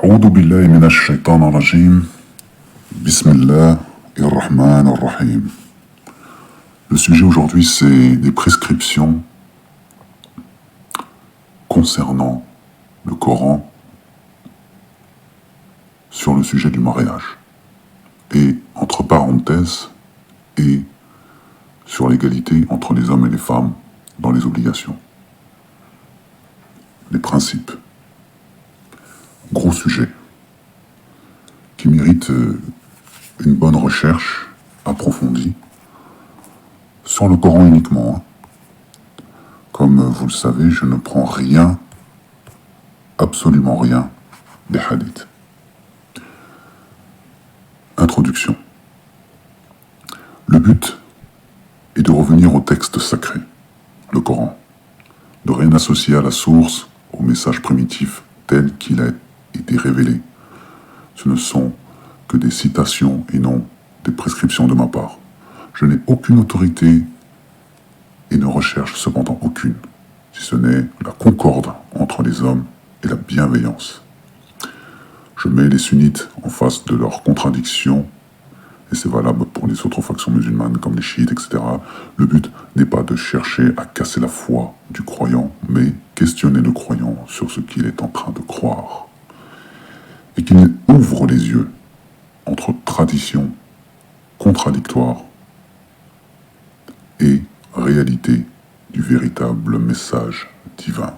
أعوذ بالله من الشيطان الرجيم. بسم الله الرحمن الرحيم. Le sujet aujourd'hui, c'est des prescriptions concernant le Coran sur le sujet du mariage. Et entre parenthèses, et sur l'égalité entre les hommes et les femmes dans les obligations. Les principes. Gros sujet qui mérite une bonne recherche approfondie sur le Coran uniquement. Comme vous le savez, je ne prends rien, absolument rien, des hadiths. Introduction. Le but est de revenir au texte sacré, le Coran, de rien associer à la source, au message primitif tel qu'il a été révélé. Ce ne sont que des citations et non des prescriptions de ma part. Je n'ai aucune autorité et ne recherche cependant aucune, si ce n'est la concorde entre les hommes et la bienveillance. Je mets les sunnites en face de leurs contradictions, et c'est valable pour les autres factions musulmanes comme les chiites, etc. Le but n'est pas de chercher à casser la foi du croyant, mais questionner le croyant sur ce qu'il est en train de croire. Et qu'il ouvre les yeux entre traditions contradictoires et réalité du véritable message divin.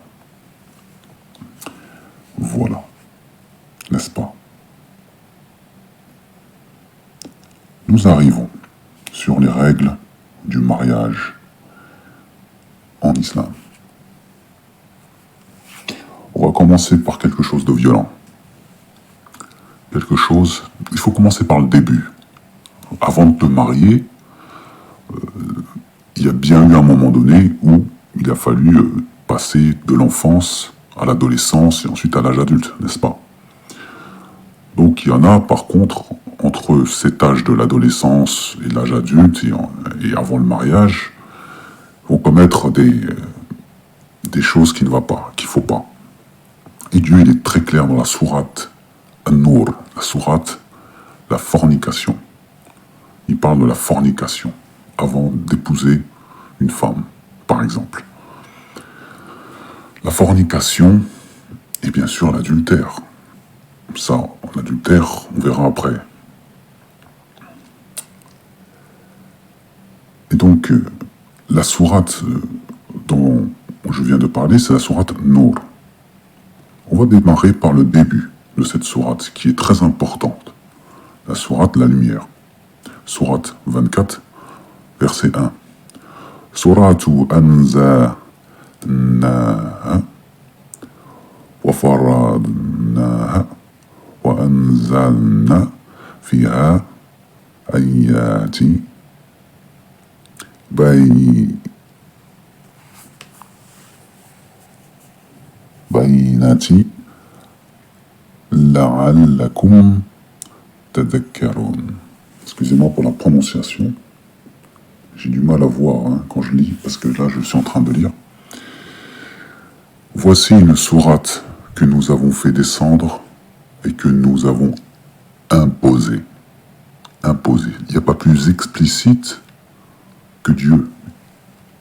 Voilà, n'est-ce pas? Nous arrivons sur les règles du mariage en islam. On va commencer par quelque chose de violent. Il faut commencer par le début. Avant de te marier, il y a bien eu un moment donné où il a fallu passer de l'enfance à l'adolescence et ensuite à l'âge adulte, n'est-ce pas? Donc il y en a par contre, entre cet âge de l'adolescence et l'âge adulte et avant le mariage, vont commettre des choses qui ne vont pas, qu'il ne faut pas. Et Dieu, il est très clair dans la sourate An-Nur, la sourate, la fornication. Il parle de la fornication avant d'épouser une femme, par exemple. La fornication et bien sûr l'adultère. Ça, l'adultère, on verra après. Et donc, la sourate dont je viens de parler, c'est la sourate Nour. On va démarrer par le début de cette sourate, qui est très importante. La sourate La Lumière. Sourate 24, verset 1. Suratu anzalnaha wa faradnaha wa anzalna fiha ayati baynati la'allakum tadhakkarun. Excusez-moi pour la prononciation. J'ai du mal à voir quand je lis, parce que là, je suis en train de lire. Voici une sourate que nous avons fait descendre et que nous avons imposée. Imposée. Il n'y a pas plus explicite que Dieu.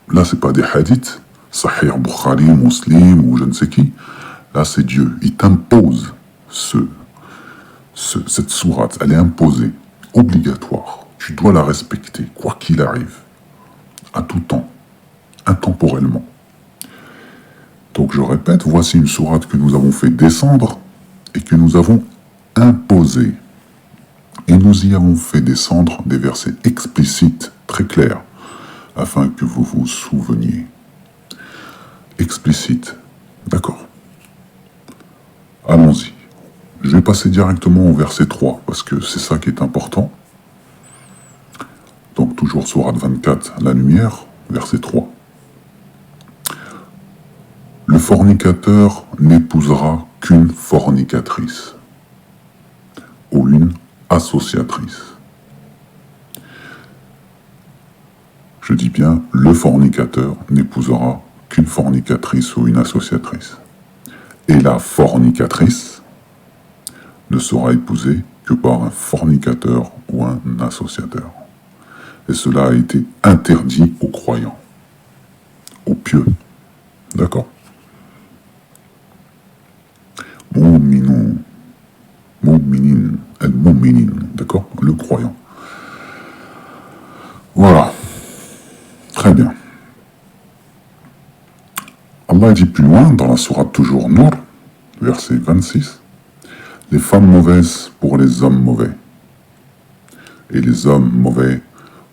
Là, c'est pas des hadiths, Sahih Bukhari, Muslim ou je ne sais qui. Là, c'est Dieu. Il t'impose cette sourate. Elle est imposée, obligatoire. Tu dois la respecter, quoi qu'il arrive, à tout temps, intemporellement. Donc, je répète, voici une sourate que nous avons fait descendre et que nous avons imposée. Et nous y avons fait descendre des versets explicites, très clairs, afin que vous vous souveniez. Explicite. D'accord. Allons-y. Je vais passer directement au verset 3, parce que c'est ça qui est important. Donc, toujours sourate 24, La Lumière, verset 3. Le fornicateur n'épousera qu'une fornicatrice, ou une associatrice. Je dis bien, le fornicateur n'épousera qu'une fornicatrice ou une associatrice. Et la fornicatrice ne sera épousée que par un fornicateur ou un associateur. Et cela a été interdit aux croyants, aux pieux. D'accord. Mu'minun, mu'minin, al-mu'minin, d'accord, le croyant. Voilà. Très bien. Allah dit plus loin, dans la sourate toujours Nour, verset 26, les femmes mauvaises pour les hommes mauvais, et les hommes mauvais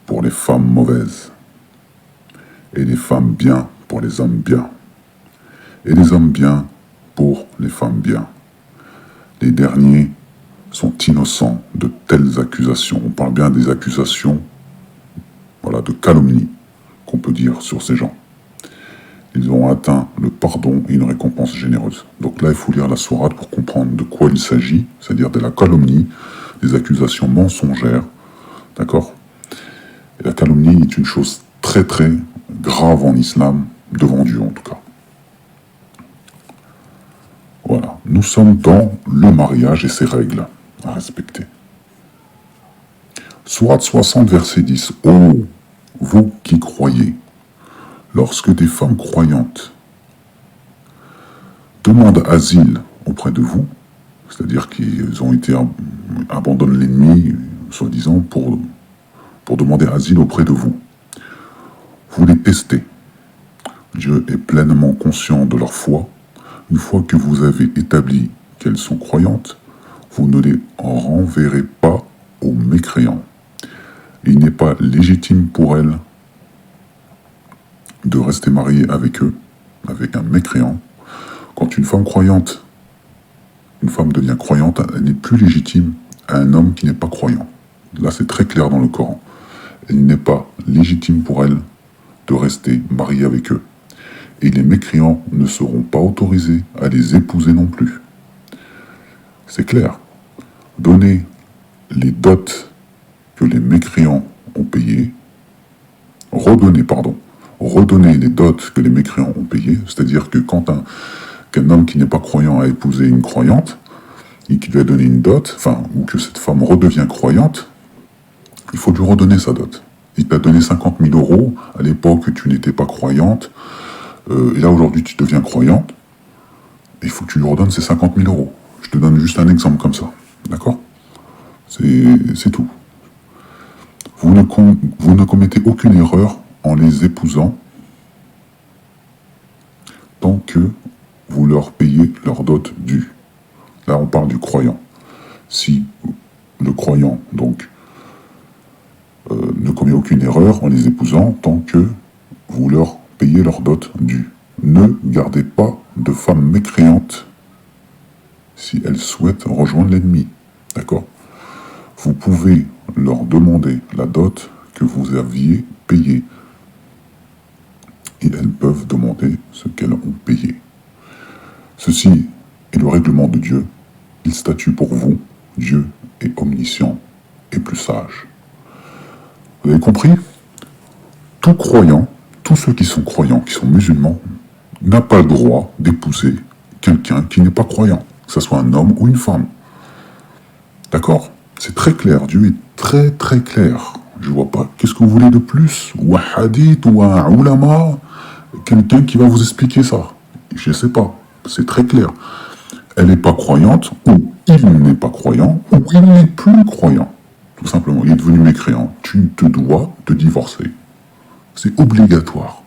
pour les femmes mauvaises, et les femmes bien pour les hommes bien, et les hommes bien pour les femmes bien. Les derniers sont innocents de telles accusations. On parle bien des accusations, voilà, de calomnie qu'on peut dire sur ces gens. Ils ont atteint le pardon et une récompense généreuse. Donc là, il faut lire la sourate pour comprendre de quoi il s'agit, c'est-à-dire de la calomnie, des accusations mensongères, d'accord? Et la calomnie est une chose très très grave en islam, devant Dieu en tout cas. Voilà, nous sommes dans le mariage et ses règles à respecter. Sourate 60, verset 10. Ô vous qui croyez, lorsque des femmes croyantes demandent asile auprès de vous, c'est-à-dire qu'ils ont été abandonnent l'ennemi, soi-disant, pour demander asile auprès de vous, vous les testez. Dieu est pleinement conscient de leur foi. Une fois que vous avez établi qu'elles sont croyantes, vous ne les renverrez pas aux mécréants. Il n'est pas légitime pour elles de rester mariée avec eux, avec un mécréant. Quand une femme croyante, une femme devient croyante, elle n'est plus légitime à un homme qui n'est pas croyant. Là, c'est très clair dans le Coran. Il n'est pas légitime pour elle de rester mariée avec eux. Et les mécréants ne seront pas autorisés à les épouser non plus. C'est clair. Donner les dots que les mécréants ont payées, redonner les dots que les mécréants ont payées, c'est-à-dire que quand qu'un homme qui n'est pas croyant a épousé une croyante, et qui lui a donné une dot, ou que cette femme redevient croyante, il faut lui redonner sa dot. Il t'a donné 50 000 euros, à l'époque tu n'étais pas croyante, et là aujourd'hui tu deviens croyante, il faut que tu lui redonnes ces 50 000 euros. Je te donne juste un exemple comme ça, d'accord? C'est tout. Vous ne commettez aucune erreur en les épousant tant que vous leur payez leur dot due. Là, on parle du croyant. Si le croyant, donc, ne commet aucune erreur en les épousant tant que vous leur payez leur dot due. Ne gardez pas de femmes mécréantes si elles souhaitent rejoindre l'ennemi. D'accord? Vous pouvez leur demander la dot que vous aviez payée. Et elles peuvent demander ce qu'elles ont payé. Ceci est le règlement de Dieu. Il statue pour vous. Dieu est omniscient et plus sage. Vous avez compris? Tout croyant, tous ceux qui sont croyants, qui sont musulmans, n'a pas le droit d'épouser quelqu'un qui n'est pas croyant, que ce soit un homme ou une femme. D'accord? C'est très clair. Dieu est très très clair. Je vois pas. Qu'est-ce que vous voulez de plus? Ou un hadith, ou un ulama, quelqu'un qui va vous expliquer ça. Je sais pas. C'est très clair. Elle n'est pas croyante, ou il n'est pas croyant, ou il n'est plus croyant. Tout simplement, il est devenu mécréant. Tu te dois te divorcer. C'est obligatoire.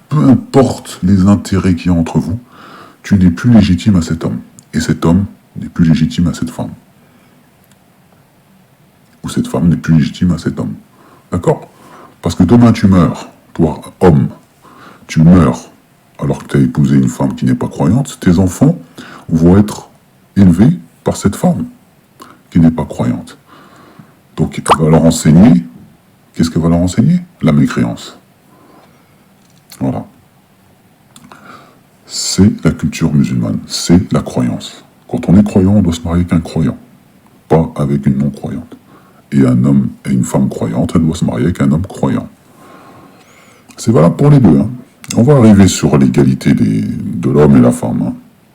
Peu importe les intérêts qu'il y a entre vous, tu n'es plus légitime à cet homme. Et cet homme n'est plus légitime à cette femme. Ou cette femme n'est plus légitime à cet homme. D'accord? Parce que demain tu meurs, toi, homme, tu meurs alors que tu as épousé une femme qui n'est pas croyante, tes enfants vont être élevés par cette femme qui n'est pas croyante. Donc elle va leur enseigner, qu'est-ce qu'elle va leur enseigner? La mécréance. Voilà. C'est la culture musulmane, c'est la croyance. Quand on est croyant, on doit se marier avec un croyant, pas avec une non-croyante. Et un homme et une femme croyante, elle doit se marier avec un homme croyant. C'est valable pour les deux. Hein. On va arriver sur l'égalité de l'homme et la femme. Hein,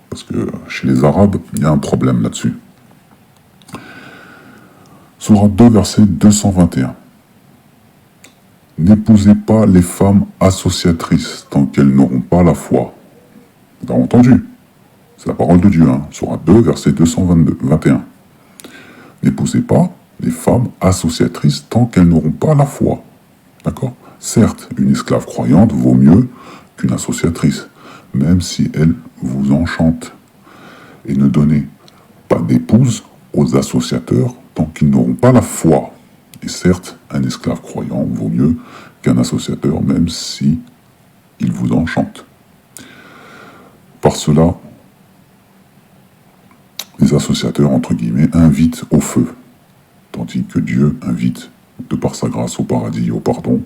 parce que chez les Arabes, il y a un problème là-dessus. Sourate 2, verset 221. N'épousez pas les femmes associatrices tant qu'elles n'auront pas la foi. Vous avez entendu? C'est la parole de Dieu, hein. Sourate 2, verset 221. N'épousez pas les femmes associatrices tant qu'elles n'auront pas la foi. D'accord? Certes, une esclave croyante vaut mieux qu'une associatrice, même si elle vous enchante. Et ne donnez pas d'épouse aux associateurs tant qu'ils n'auront pas la foi. Et certes, un esclave croyant vaut mieux qu'un associateur, même si il vous enchante. Par cela, les associateurs, entre guillemets, invitent au feu, tandis que Dieu invite, de par sa grâce, au paradis, au pardon,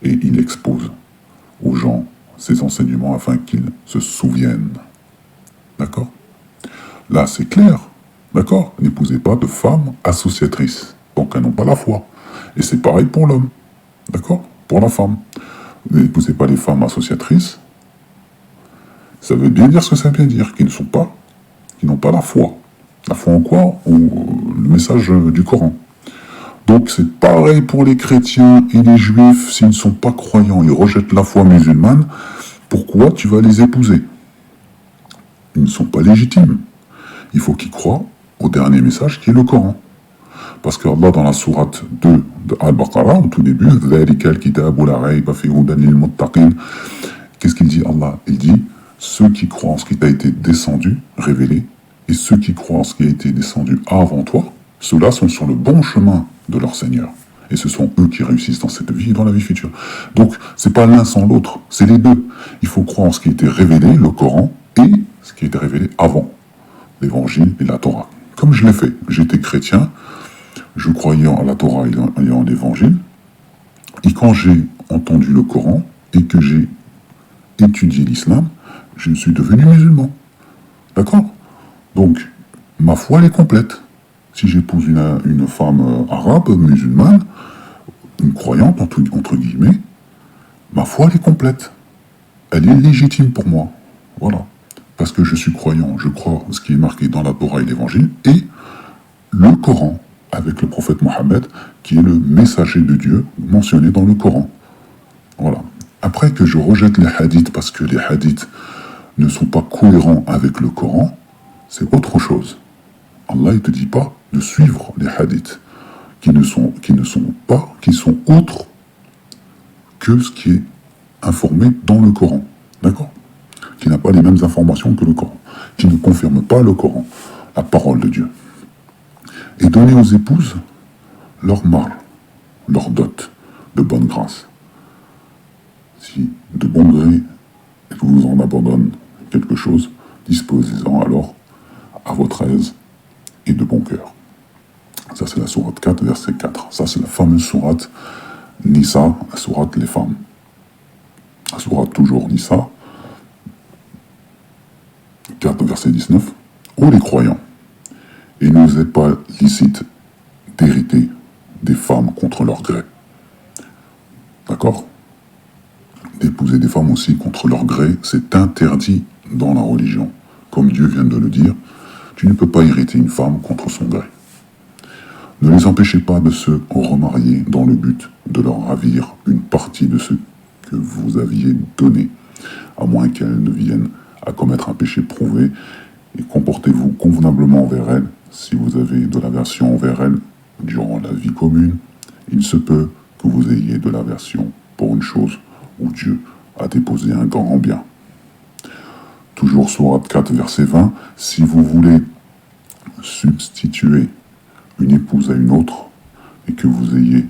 et il expose aux gens ses enseignements afin qu'ils se souviennent. D'accord? Là, c'est clair. D'accord? N'épousez pas de femmes associatrices, donc elles n'ont pas la foi. Et c'est pareil pour l'homme. D'accord? Pour la femme. N'épousez pas les femmes associatrices. Ça veut bien dire ce que ça veut dire, qui n'ont pas la foi. La foi en quoi? Le message du Coran. Donc c'est pareil pour les chrétiens et les juifs, s'ils ne sont pas croyants, ils rejettent la foi musulmane, pourquoi tu vas les épouser? Ils ne sont pas légitimes. Il faut qu'ils croient au dernier message qui est le Coran. Parce que Allah, dans la sourate 2 de Al-Baqarah, au tout début, qu'est-ce qu'il dit Allah? Il dit, ceux qui croient en ce qui t'a été descendu, révélé, et ceux qui croient en ce qui a été descendu avant toi, ceux-là sont sur le bon chemin de leur Seigneur. Et ce sont eux qui réussissent dans cette vie et dans la vie future. Donc, c'est pas l'un sans l'autre, c'est les deux. Il faut croire en ce qui a été révélé, le Coran, et ce qui a été révélé avant, l'Évangile et la Torah. Comme je l'ai fait, j'étais chrétien, je croyais en la Torah et en l'Évangile, et quand j'ai entendu le Coran et que j'ai étudié l'islam, je suis devenu musulman. D'accord? Donc, ma foi, elle est complète. Si j'épouse une femme arabe, musulmane, une croyante, entre guillemets, ma foi, elle est complète. Elle est légitime pour moi. Voilà. Parce que je suis croyant, je crois ce qui est marqué dans la Torah et l'Évangile, et le Coran, avec le prophète Mohammed, qui est le messager de Dieu mentionné dans le Coran. Voilà. Après que je rejette les hadiths parce que les hadiths ne sont pas cohérents avec le Coran, c'est autre chose. Allah ne te dit pas de suivre les hadiths qui sont autres que ce qui est informé dans le Coran. D'accord? Qui n'a pas les mêmes informations que le Coran. Qui ne confirme pas le Coran, la parole de Dieu. Et donner aux épouses leur mal, leur dot, de bonne grâce. Si de bon gré elle vous en abandonne quelque chose, disposez-en alors à votre aise et de bon cœur. Ça c'est la sourate 4, verset 4. Ça c'est la fameuse sourate Nisa, la sourate les femmes. La sourate toujours Nisa, 4, verset 19. Ô les croyants, il ne vous est pas licite d'hériter des femmes contre leur gré. D'accord? D'épouser des femmes aussi contre leur gré, c'est interdit dans la religion. Comme Dieu vient de le dire, tu ne peux pas hériter une femme contre son gré. Ne les empêchez pas de se remarier dans le but de leur ravir une partie de ce que vous aviez donné, à moins qu'elles ne viennent à commettre un péché prouvé, et comportez-vous convenablement envers elles. Si vous avez de l'aversion envers elles durant la vie commune, il se peut que vous ayez de l'aversion pour une chose où Dieu a déposé un grand bien. Toujours sourate 4, verset 20, si vous voulez substituer une épouse à une autre et que vous ayez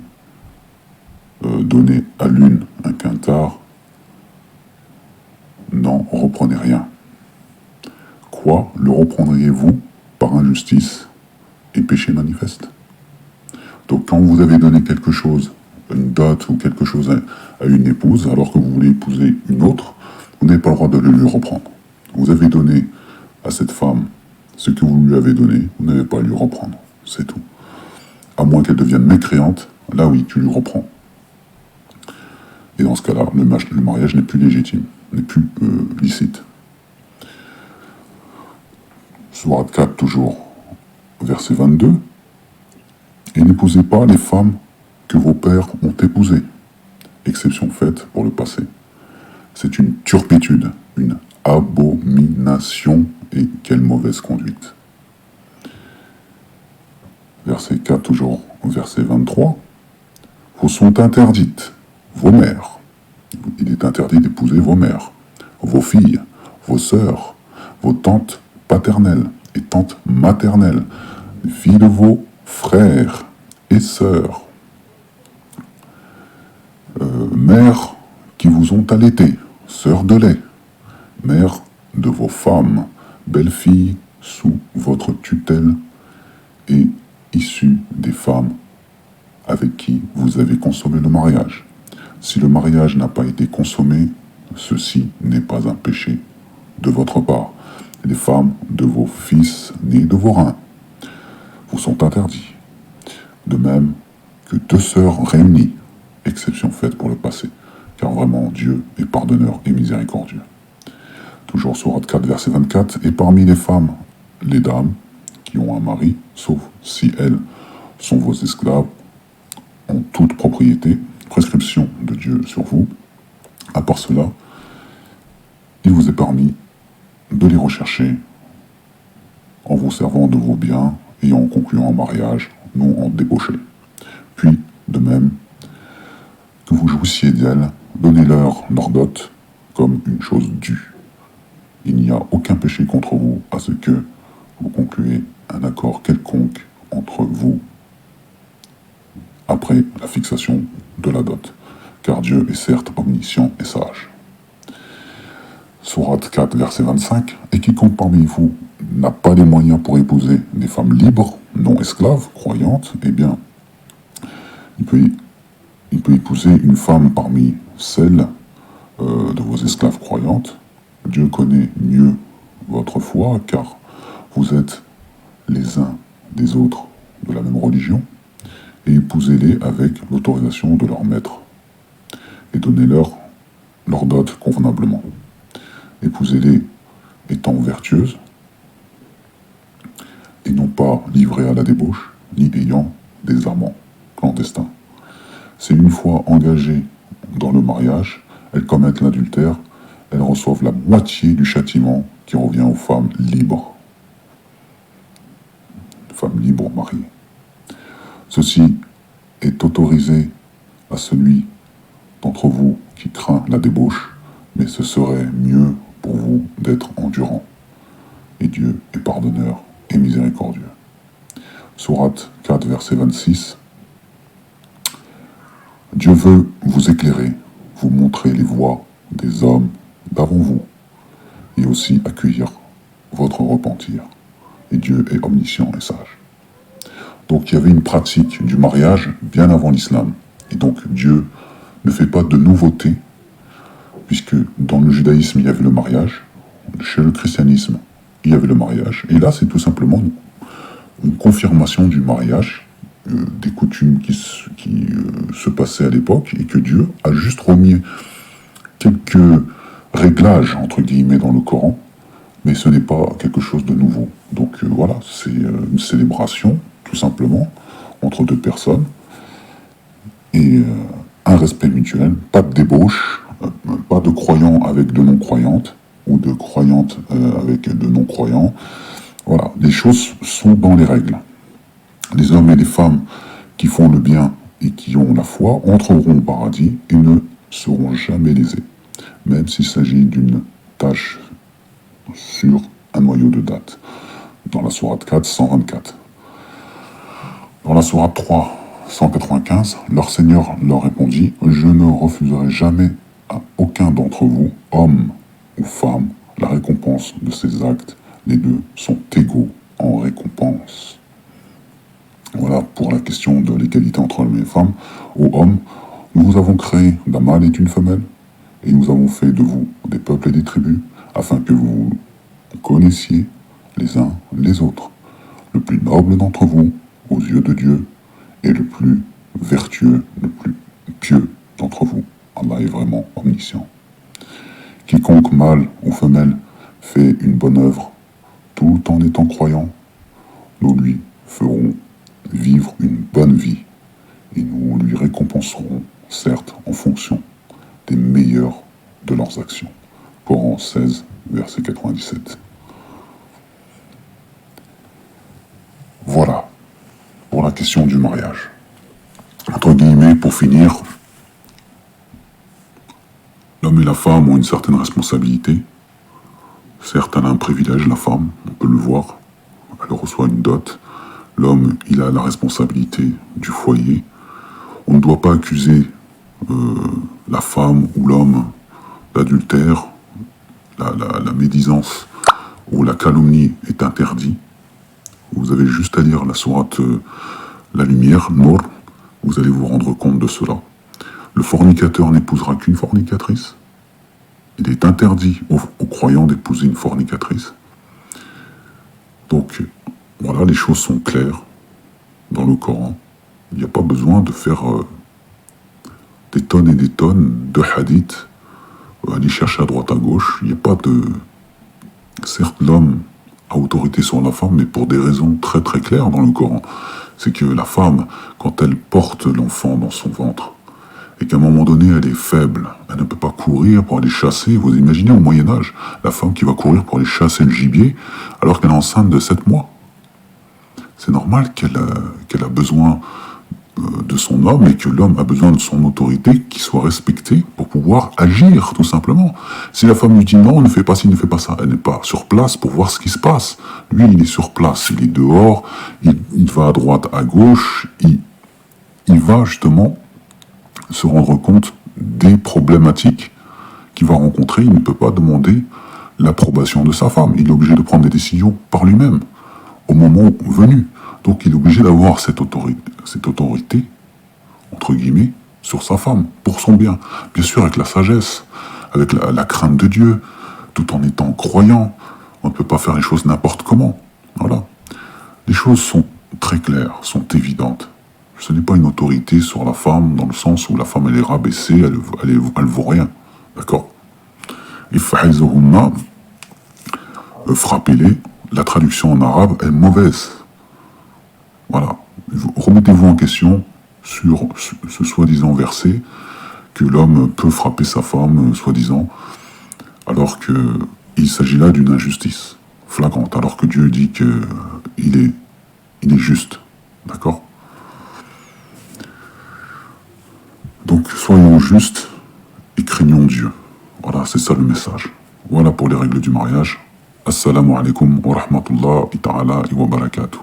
donné à l'une un quintard, n'en reprenez rien. Quoi le reprendriez-vous par injustice et péché manifeste? Donc quand vous avez donné quelque chose, une dot ou quelque chose à une épouse, alors que vous voulez épouser une autre, vous n'avez pas le droit de le lui reprendre. Vous avez donné à cette femme ce que vous lui avez donné, vous n'avez pas à lui reprendre. C'est tout. À moins qu'elle devienne mécréante, là oui, tu lui reprends. Et dans ce cas-là, le mariage n'est plus légitime, n'est plus licite. Sourate 4, toujours, verset 22. Et n'épousez pas les femmes que vos pères ont épousées, exception faite pour le passé. C'est une turpitude, une abomination, et quelle mauvaise conduite. Verset 4, toujours verset 23. Vous sont interdites vos mères. Il est interdit d'épouser vos mères, vos filles, vos sœurs, vos tantes paternelles et tantes maternelles, les filles de vos frères et sœurs, mères qui vous ont allaité, sœurs de lait, mères de vos femmes, belles-filles sous votre tutelle et issues des femmes avec qui vous avez consommé le mariage. Si le mariage n'a pas été consommé, ceci n'est pas un péché de votre part. Les femmes de vos fils nés de vos reins vous sont interdits. De même que deux sœurs réunies, exception faite pour le passé, car vraiment Dieu est pardonneur et miséricordieux. Toujours Sourate 4, verset 24, et parmi les femmes, les dames qui ont un mari, sauf si elles sont vos esclaves, ont toute propriété, prescription de Dieu sur vous. À part cela, il vous est permis de les rechercher en vous servant de vos biens et en concluant un mariage, non en débauché. Puis, de même, que vous jouissiez d'elles, donnez-leur leur dot comme une chose due. Il n'y a aucun péché contre vous à ce que vous concluez un accord quelconque entre vous après la fixation de la dot, car Dieu est certes omniscient et sage. Sourate 4, verset 25, et quiconque parmi vous n'a pas les moyens pour épouser des femmes libres, non esclaves, croyantes, eh bien, il peut épouser une femme parmi celles de vos esclaves croyantes. Dieu connaît mieux votre foi, car vous êtes les uns des autres de la même religion, et épousez-les avec l'autorisation de leur maître, et donnez-leur leur dot convenablement. Épousez-les étant vertueuses, et non pas livrées à la débauche, ni ayant des amants clandestins. Si une fois engagées dans le mariage, elles commettent l'adultère, elles reçoivent la moitié du châtiment qui revient aux femmes libres. Femmes libres mariées. Ceci est autorisé à celui d'entre vous qui craint la débauche, mais ce serait mieux pour vous d'être endurant. Et Dieu est pardonneur et miséricordieux. Sourate 4, verset 26. Dieu veut vous éclairer, vous montrer les voies des hommes d'avant vous, et aussi accueillir votre repentir. Et Dieu est omniscient et sage. Donc il y avait une pratique du mariage bien avant l'islam. Et donc Dieu ne fait pas de nouveauté, puisque dans le judaïsme il y avait le mariage, chez le christianisme il y avait le mariage, et là c'est tout simplement une confirmation du mariage, des coutumes qui se passaient à l'époque, et que Dieu a juste remis quelques réglages, entre guillemets, dans le Coran, mais ce n'est pas quelque chose de nouveau. Donc voilà, c'est une célébration, tout simplement, entre deux personnes, et un respect mutuel, pas de débauche, pas de croyants avec de non-croyantes, ou de croyantes avec de non-croyants. Voilà, les choses sont dans les règles. Les hommes et les femmes qui font le bien et qui ont la foi entreront au paradis et ne seront jamais lésés, même s'il s'agit d'une tâche sur un noyau de date. Dans la sourate 4, 124. Dans la sourate 3, 195, leur Seigneur leur répondit « Je ne refuserai jamais à aucun d'entre vous, homme ou femme, la récompense de ses actes. Les deux sont égaux en récompense. » Voilà pour la question de l'égalité entre hommes et femmes. Ô hommes, nous vous avons créé d'un mâle et d'une femelle, et nous avons fait de vous des peuples et des tribus, afin que vous connaissiez les uns les autres. Le plus noble d'entre vous, aux yeux de Dieu, et le plus vertueux, le plus pieux d'entre vous. Allah est vraiment omniscient. Quiconque, mâle ou femelle, fait une bonne œuvre, tout en étant croyant, nous lui ferons vivre une bonne vie. Et nous lui récompenserons, certes, en fonction des meilleurs de leurs actions. Coran 16, verset 97. Voilà pour la question du mariage. Entre guillemets, pour finir, l'homme et la femme ont une certaine responsabilité. Certes, elle a un privilège, la femme, on peut le voir. Elle reçoit une dot. L'homme, il a la responsabilité du foyer. On ne doit pas accuser la femme ou l'homme d'adultère. La médisance ou la calomnie est interdite. Vous avez juste à lire la sourate La Lumière, Nour, vous allez vous rendre compte de cela. Le fornicateur n'épousera qu'une fornicatrice. Il est interdit aux croyants d'épouser une fornicatrice. Donc, voilà, les choses sont claires dans le Coran. Il n'y a pas besoin de faire des tonnes et des tonnes de hadiths, aller chercher à droite à gauche. Il n'y a pas de... Certes, l'homme a autorité sur la femme, mais pour des raisons très très claires dans le Coran. C'est que la femme, quand elle porte l'enfant dans son ventre, et qu'à un moment donné, elle est faible, elle ne peut pas courir pour aller chasser. Vous imaginez au Moyen-Âge, la femme qui va courir pour aller chasser le gibier, alors qu'elle est enceinte de 7 mois. C'est normal qu'elle a besoin de son homme et que l'homme a besoin de son autorité qui soit respectée pour pouvoir agir, tout simplement. Si la femme lui dit non, ne fais pas ci, ne fais pas ça, elle n'est pas sur place pour voir ce qui se passe. Lui, il est sur place, il est dehors, il va à droite, à gauche, il va justement se rendre compte des problématiques qu'il va rencontrer. Il ne peut pas demander l'approbation de sa femme. Il est obligé de prendre des décisions par lui-même, au moment venu. Donc il est obligé d'avoir cette autorité, entre guillemets, sur sa femme, pour son bien. Bien sûr, avec la sagesse, avec la crainte de Dieu, tout en étant croyant. On ne peut pas faire les choses n'importe comment. Voilà. Les choses sont très claires, sont évidentes. Ce n'est pas une autorité sur la femme, dans le sens où la femme, elle est rabaissée, elle vaut rien. D'accord? Frappez-les. La traduction en arabe est mauvaise. Voilà. Remettez-vous en question sur ce soi-disant verset que l'homme peut frapper sa femme, soi-disant, alors qu'il s'agit là d'une injustice flagrante, alors que Dieu dit qu'il est juste. D'accord? Donc, soyons justes et craignons Dieu. Voilà, c'est ça le message. Voilà pour les règles du mariage. Assalamu alaikum wa rahmatullahi ta'ala wa barakatuh.